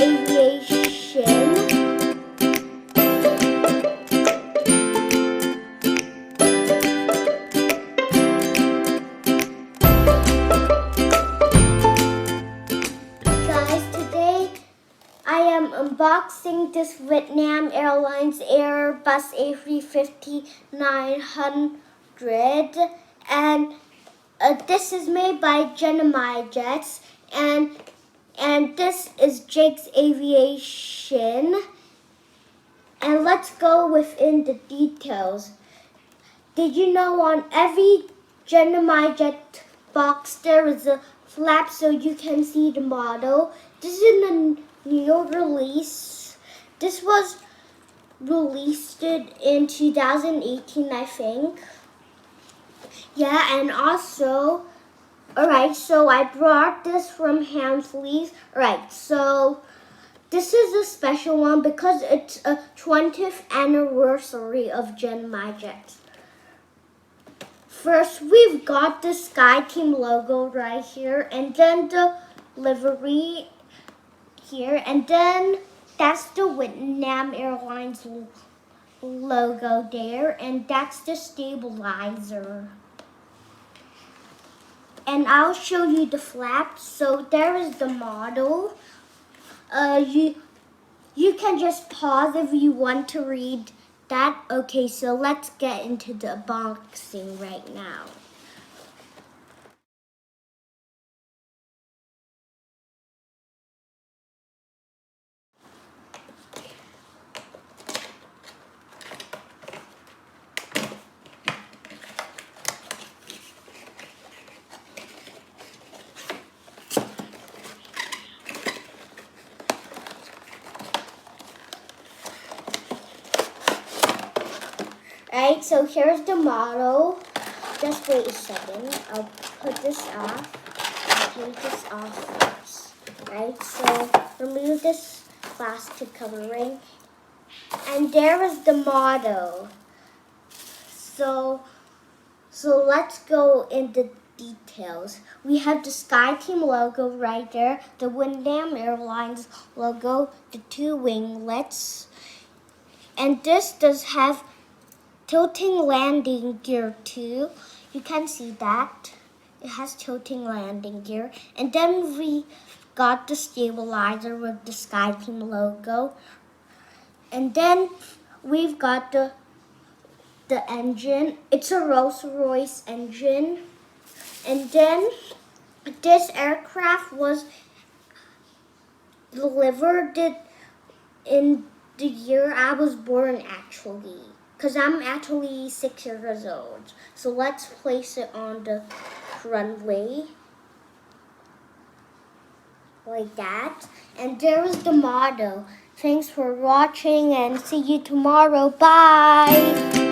Aviation. Guys, today I am unboxing this Vietnam Airlines Airbus A350-900, and this is made by Gemini Jets, and this is Jake's Aviation. And let's go within the details. Did you know on every Gemini Jet box there is a flap so you can see the model? This is a new release. This was released in 2018, I think. Yeah, and also, alright, so I brought this from Hamley. Alright, so this is a special one because it's a 20th anniversary of Gemini Jets. First, we've got the Sky Team logo right here, and then the livery here, and then that's the Vietnam Airlines logo there, and that's the stabilizer. And I'll show you the flaps. So there is the model. You can just pause if you want to read that. Okay, so let's get into the unboxing right now. Alright, so here's the model. Just wait a second. I'll put this off. I'll take this off first. Right, so remove this plastic covering. And there is the model. So let's go into details. We have the Sky Team logo right there, the Vietnam Airlines logo, the two winglets. And this does have tilting landing gear too. You can see that. It has tilting landing gear. And then we got the stabilizer with the Sky Team logo. And then we've got the engine. It's a Rolls-Royce engine. And then this aircraft was delivered in the year I was born actually. Because I'm actually 6 years old. So let's place it on the runway. Like that. And there is the model. Thanks for watching and see you tomorrow. Bye!